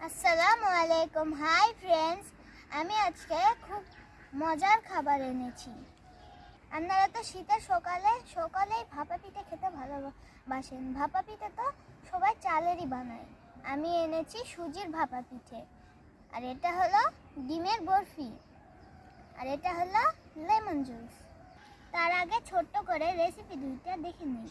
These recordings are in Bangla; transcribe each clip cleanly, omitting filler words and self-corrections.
আসসালামু আলাইকুম। হাই ফ্রেন্ডস, আমি আজকে খুব মজার খাবার এনেছি। আপনারা তো শীতের সকালেই ভাপা পিঠে খেতে ভালোবাসেন। ভাপা পিঠে তো সবাই চালেরই বানায়। আমি এনেছি সুজির ভাপা পিঠে, আর এটা হলো ডিমের বরফি, আর এটা হলো লেমন জুস। তার আগে ছোট্ট করে রেসিপি দুইটা দেখে নিই।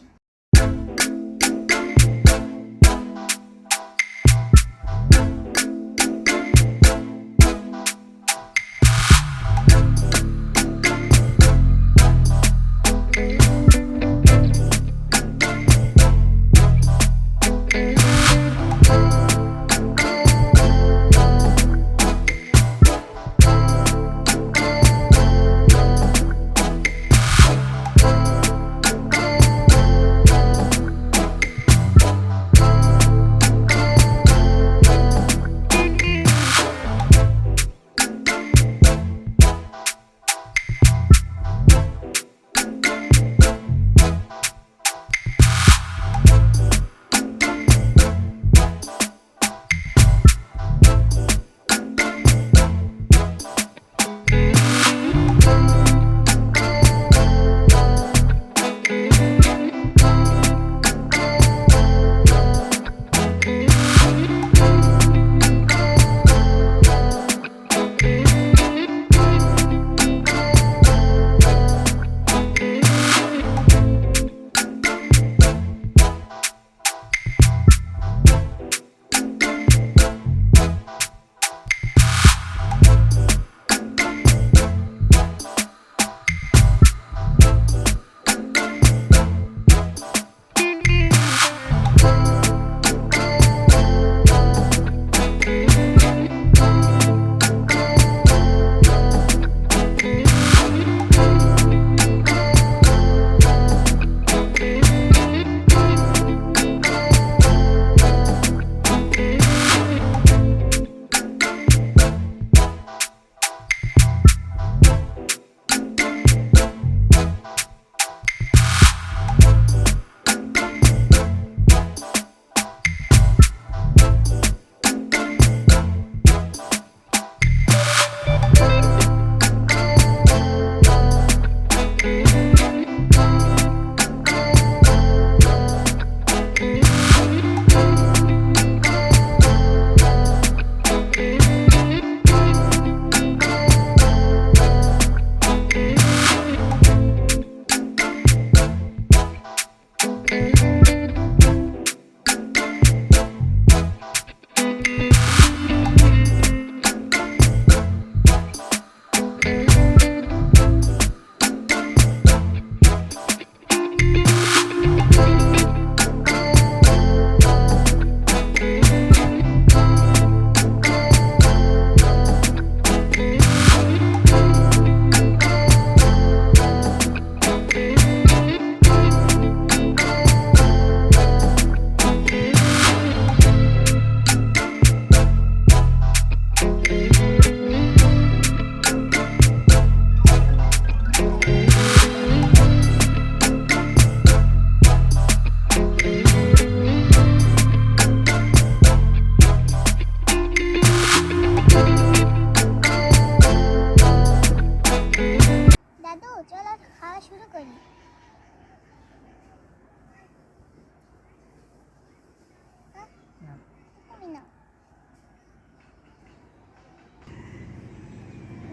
চলো খাওয়া শুরু করি।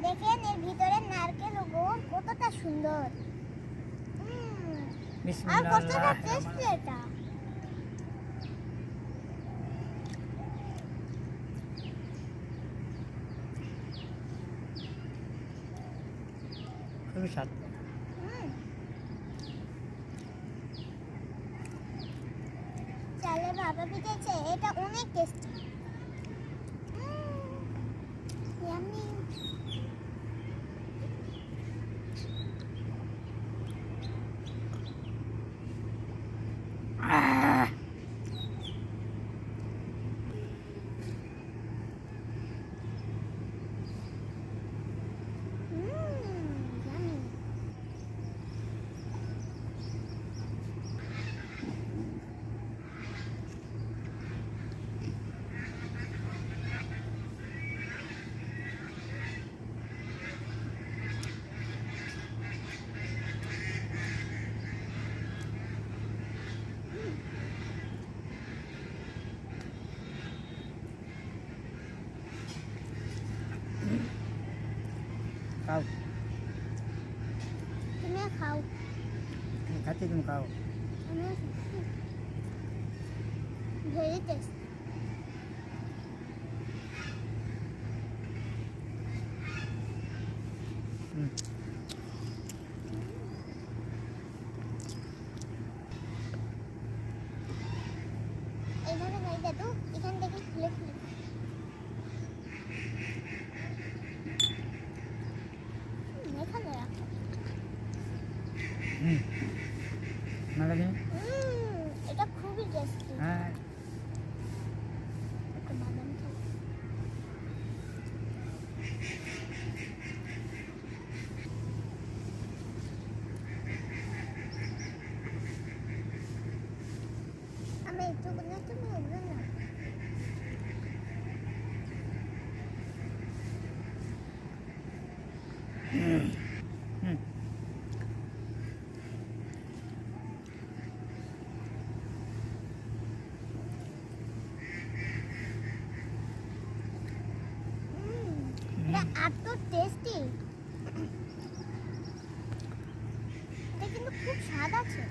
দেখেন এর ভিতরে নারকেল ও গুড় কতটা সুন্দর, আর কতটা টেস্টি এটা। খুবই স্বাদ। চালের ভাপা পিঠে এটা অনেক টেস্টি। ইয়াম্মি। দেখে তুমি খাও। Very tasty. এইভাবে নাই দাদু, এখান থেকে খুলে খুলে এখানে রাখো। না লাগে? এটা খুবই টেস্টি। হ্যাঁ। একটু বাদাম খাই। আমি একটু না, তুমি ওগুলো না। এটা এত টেস্টি, এটা কিন্তু খুব স্বাদ আছে।